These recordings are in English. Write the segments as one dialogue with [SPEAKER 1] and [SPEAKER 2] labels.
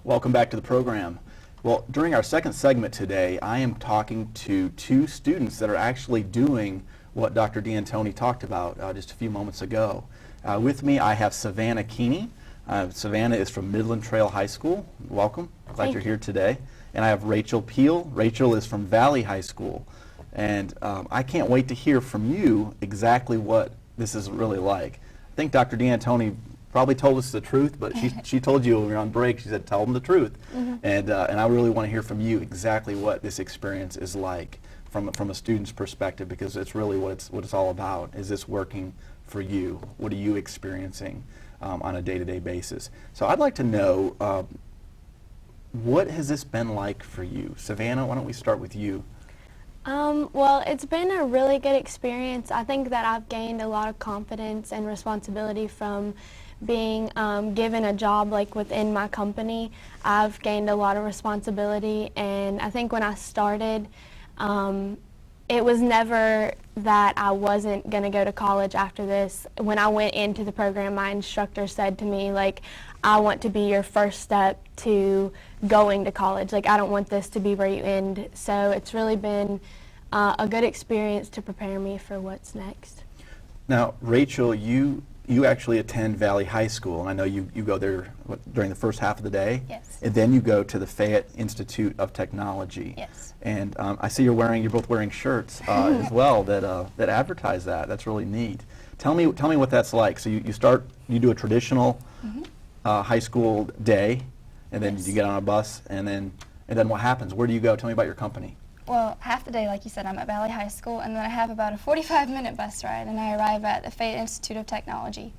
[SPEAKER 1] Welcome back to the program. Well, during our second segment today, I am talking to two students that are actually doing what Dr. D'Antoni talked about just a few moments ago. With me, I have Savannah Keeney. Savannah is from Midland Trail High School. Welcome. Glad you're here today. And I have Rachel Peal. Rachel is from Valley High School. And I can't wait to hear from you exactly what this is really like. I think Dr. D'Antoni probably told us the truth, but she told you when we were on break, she said, tell them the truth. And I really want to hear from you exactly what this experience is like from a student's perspective, because it's really what it's all about. Is this working for you? What are you experiencing on a day-to-day basis? So I'd like to know, what has this been like for you? Savannah, why don't we start with you?
[SPEAKER 2] Well, it's been a really good experience. I think that I've gained a lot of confidence and responsibility from being given a job like within my company. I've gained a lot of responsibility, and I think when I started, it was never that I wasn't going to go to college after this. When I went into the program, my instructor said to me, like, I want to be your first step to going to college. Like, I don't want this to be where you end. So it's really been a good experience to prepare me for what's next.
[SPEAKER 1] Now, Rachel, you actually attend Valley High School, and I know you go there during the first half of the day.
[SPEAKER 3] Yes.
[SPEAKER 1] And then you go to the Fayette Institute of Technology.
[SPEAKER 3] Yes.
[SPEAKER 1] And I see you're both wearing shirts as well that advertise that. That's really neat. Tell me what that's like. So you do a traditional high school day, and then you get on a bus, and then what happens? Where do you go? Tell me about your company.
[SPEAKER 3] Well, half the day, like you said, I'm at Valley High School, and then I have about a 45-minute bus ride, and I arrive at the Fayette Institute of Technology.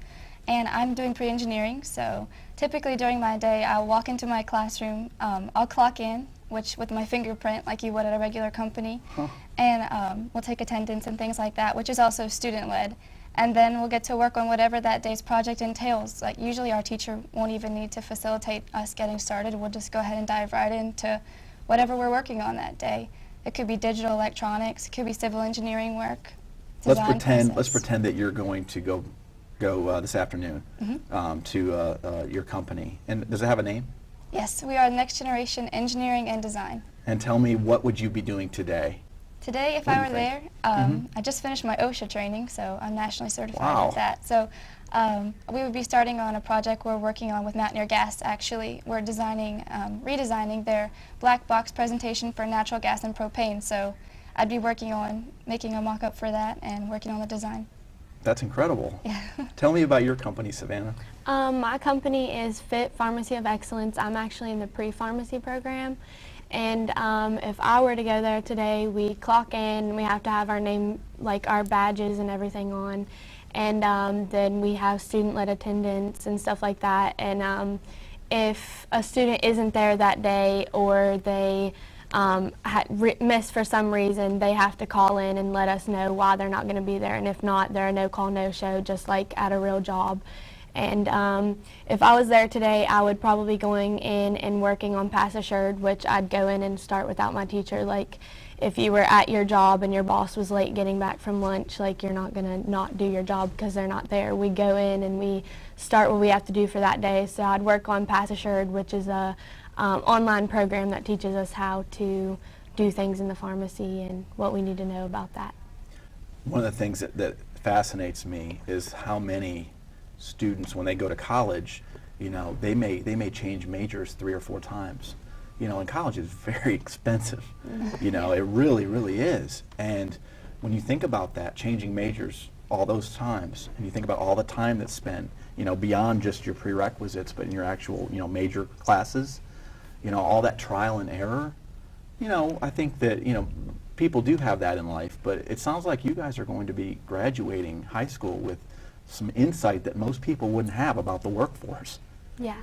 [SPEAKER 3] And I'm doing pre-engineering, so typically during my day, I'll walk into my classroom, I'll clock in, which with my fingerprint, like you would at a regular company, and we'll take attendance and things like that, which is also student-led. And then we'll get to work on whatever that day's project entails. Like, usually our teacher won't even need to facilitate us getting started. We'll just go ahead and dive right into whatever we're working on that day. It could be digital electronics, it could be civil engineering work.
[SPEAKER 1] Let's pretend that you're going to go this afternoon to your company. And does it have a name?
[SPEAKER 3] Yes, we are Next Generation Engineering and Design.
[SPEAKER 1] And tell me, what would you be doing today?
[SPEAKER 3] Today, if I were there, I just finished my OSHA training, so I'm nationally certified at that. So we would be starting on a project we're working on with Mountaineer Gas, actually. We're redesigning their black box presentation for natural gas and propane. So I'd be working on making a mock-up for that and working on the design.
[SPEAKER 1] That's incredible.
[SPEAKER 3] Yeah.
[SPEAKER 1] Tell me about your company, Savannah.
[SPEAKER 2] My company is Fit Pharmacy of Excellence. I'm actually in the pre-pharmacy program. And if I were to go there today, we clock in, we have to have our name, like our badges and everything on. And then we have student-led attendance and stuff like that. And if a student isn't there that day, or they missed for some reason, they have to call in and let us know why they're not going to be there. And if not, they're a no-call, no-show, just like at a real job. And if I was there today, I would probably be going in and working on Pass Assured, which I'd go in and start without my teacher. Like, if you were at your job and your boss was late getting back from lunch, like, you're not going to not do your job because they're not there. We go in and we start what we have to do for that day. So I'd work on Pass Assured, which is a online program that teaches us how to do things in the pharmacy and what we need to know about that.
[SPEAKER 1] One of the things that fascinates me is how many students, when they go to college, they may change majors 3 or 4 times. And college is very expensive. It really, really is. And when you think about that, changing majors all those times, and you think about all the time that's spent, beyond just your prerequisites, but in your actual, major classes, all that trial and error, I think that, people do have that in life, but it sounds like you guys are going to be graduating high school with some insight that most people wouldn't have about the workforce.
[SPEAKER 2] Yeah.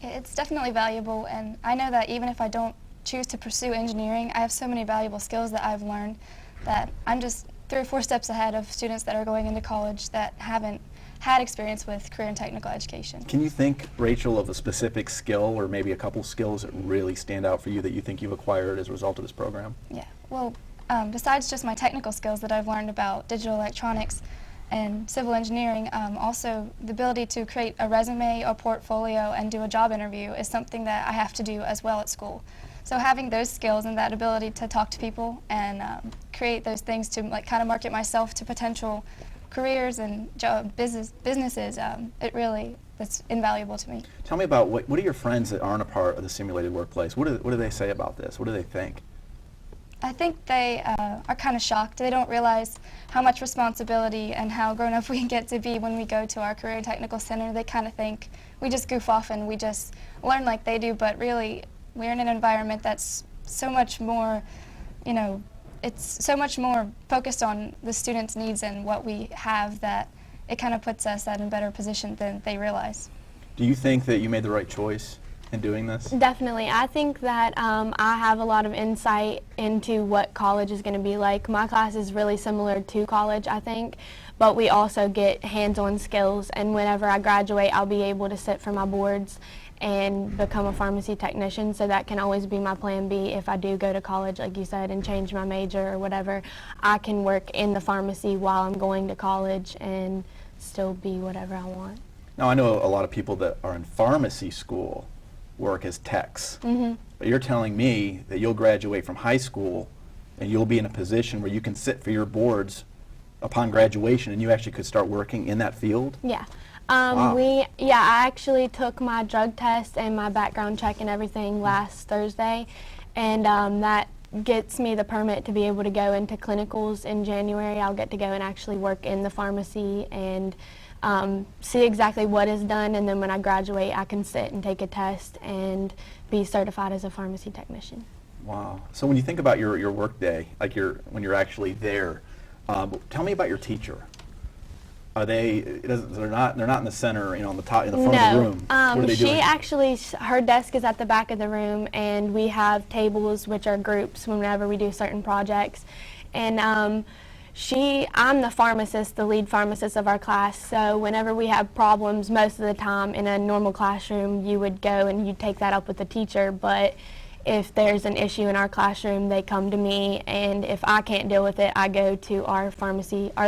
[SPEAKER 3] It's definitely valuable, and I know that even if I don't choose to pursue engineering, I have so many valuable skills that I've learned that I'm just 3 or 4 steps ahead of students that are going into college that haven't had experience with career and technical education.
[SPEAKER 1] Can you think, Rachel, of a specific skill or maybe a couple skills that really stand out for you that you think you've acquired as a result of this program?
[SPEAKER 3] Yeah, well, besides just my technical skills that I've learned about digital electronics, and civil engineering, also the ability to create a resume or portfolio and do a job interview is something that I have to do as well at school. So having those skills and that ability to talk to people and create those things to like kind of market myself to potential careers and businesses, that's invaluable to me.
[SPEAKER 1] Tell me about what are your friends that aren't a part of the simulated workplace? What do they say about this? What do they think?
[SPEAKER 3] I think they are kind of shocked. They don't realize how much responsibility and how grown up we get to be when we go to our career technical center. They kind of think we just goof off and we just learn like they do, but really we're in an environment that's so much more, it's so much more focused on the students' needs and what we have that it kind of puts us at a better position than they realize.
[SPEAKER 1] Do you think that you made the right choice in doing this?
[SPEAKER 2] Definitely. I think that I have a lot of insight into what college is going to be like. My class is really similar to college, I think, but we also get hands-on skills, and whenever I graduate, I'll be able to sit for my boards and become a pharmacy technician, so that can always be my plan B if I do go to college, like you said, and change my major or whatever. I can work in the pharmacy while I'm going to college and still be whatever I want.
[SPEAKER 1] Now, I know a lot of people that are in pharmacy school work as techs, but you're telling me that you'll graduate from high school and you'll be in a position where you can sit for your boards upon graduation and you actually could start working in that field?
[SPEAKER 2] Yeah.
[SPEAKER 1] Wow.
[SPEAKER 2] I actually took my drug test and my background check and everything last Thursday, and that gets me the permit to be able to go into clinicals in January. I'll get to go and actually work in the pharmacy and see exactly what is done, and then when I graduate I can sit and take a test and be certified as a pharmacy technician.
[SPEAKER 1] Wow. So when you think about your work day, like when you're actually there, tell me about your teacher. Are they're not in the center, on the top, in the front of the room? What are they doing?
[SPEAKER 2] She actually, her desk is at the back of the room, and we have tables, which are groups whenever we do certain projects. And I'm the pharmacist, the lead pharmacist of our class, so whenever we have problems, most of the time in a normal classroom, you would go and you'd take that up with the teacher, but if there's an issue in our classroom, they come to me, and if I can't deal with it, I go to our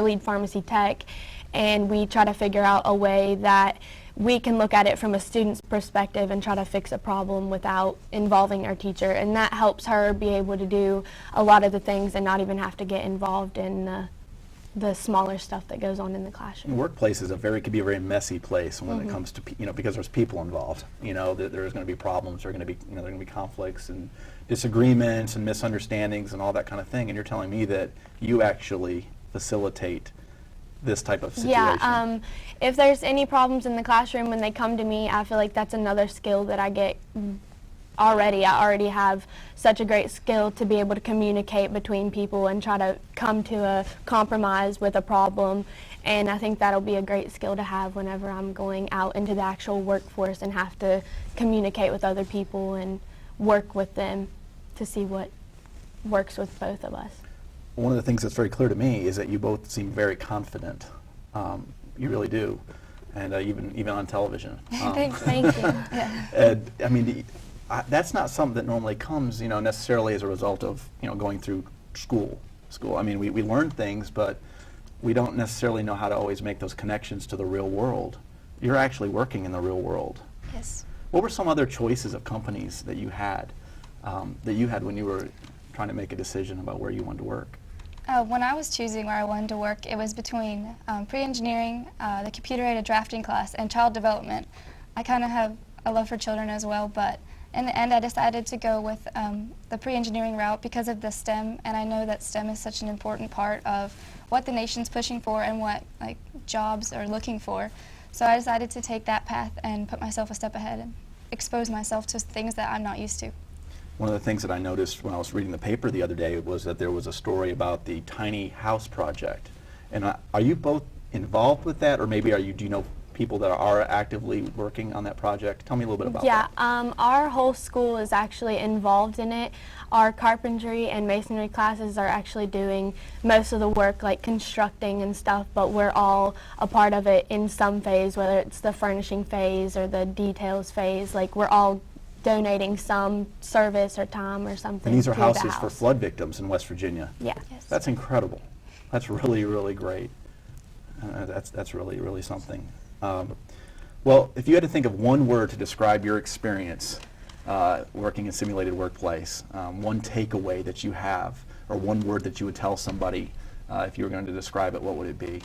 [SPEAKER 2] lead pharmacy tech, and we try to figure out a way that we can look at it from a student's perspective and try to fix a problem without involving our teacher, and that helps her be able to do a lot of the things and not even have to get involved in the smaller stuff that goes on in the classroom.
[SPEAKER 1] The workplace could be a very messy place when it comes to because there's people involved. There's going to be problems. There are going to be conflicts and disagreements and misunderstandings and all that kind of thing. And you're telling me that you actually facilitate this type of situation.
[SPEAKER 2] Yeah, if there's any problems in the classroom when they come to me, I feel like that's another skill that I get already. I already have such a great skill to be able to communicate between people and try to come to a compromise with a problem, and I think that'll be a great skill to have whenever I'm going out into the actual workforce and have to communicate with other people and work with them to see what works with both of us.
[SPEAKER 1] One of the things that's very clear to me is that you both seem very confident. You really do, and even on television.
[SPEAKER 3] Thank you. Yeah.
[SPEAKER 1] And, I mean, that's not something that normally comes, necessarily as a result of, going through school. I mean, we learn things, but we don't necessarily know how to always make those connections to the real world. You're actually working in the real world.
[SPEAKER 3] Yes.
[SPEAKER 1] What were some other choices of companies that you had when you were trying to make a decision about where you wanted to work?
[SPEAKER 3] When I was choosing where I wanted to work, it was between pre-engineering, the computer-aided drafting class, and child development. I kind of have a love for children as well, but in the end I decided to go with the pre-engineering route because of the STEM, and I know that STEM is such an important part of what the nation's pushing for and what jobs are looking for. So I decided to take that path and put myself a step ahead and expose myself to things that I'm not used to.
[SPEAKER 1] One of the things that I noticed when I was reading the paper the other day was that there was a story about the tiny house project. And are you both involved with that, or maybe do you know people that are actively working on that project? Tell me a little bit about that.
[SPEAKER 2] Yeah, our whole school is actually involved in it. Our carpentry and masonry classes are actually doing most of the work, like constructing and stuff, but we're all a part of it in some phase, whether it's the furnishing phase or the details phase. Like, we're all donating some service or time or something.
[SPEAKER 1] And these are
[SPEAKER 2] to
[SPEAKER 1] houses
[SPEAKER 2] the house.
[SPEAKER 1] for flood victims in West Virginia.
[SPEAKER 2] Yeah.
[SPEAKER 3] Yes.
[SPEAKER 1] That's incredible. That's really, really great. That's really, really something. Well, if you had to think of one word to describe your experience working in simulated workplace, one takeaway that you have, or one word that you would tell somebody if you were going to describe it, what would it be?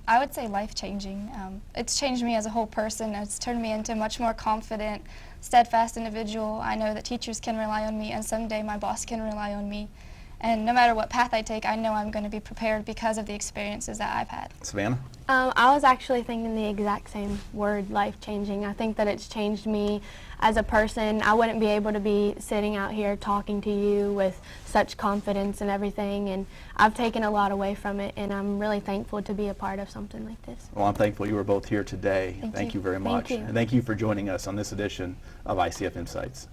[SPEAKER 3] I would say life-changing. It's changed me as a whole person. It's turned me into a much more confident, steadfast individual. I know that teachers can rely on me, and someday my boss can rely on me. And no matter what path I take, I know I'm going to be prepared because of the experiences that I've had.
[SPEAKER 1] Savannah?
[SPEAKER 2] I was actually thinking the exact same word, life-changing. I think that it's changed me as a person. I wouldn't be able to be sitting out here talking to you with such confidence and everything, and I've taken a lot away from it, and I'm really thankful to be a part of something like this.
[SPEAKER 1] Well, I'm thankful you were both here today.
[SPEAKER 3] Thank you.
[SPEAKER 1] Very much.
[SPEAKER 2] Thank you.
[SPEAKER 1] And thank you for joining us on this edition of ICF Insights.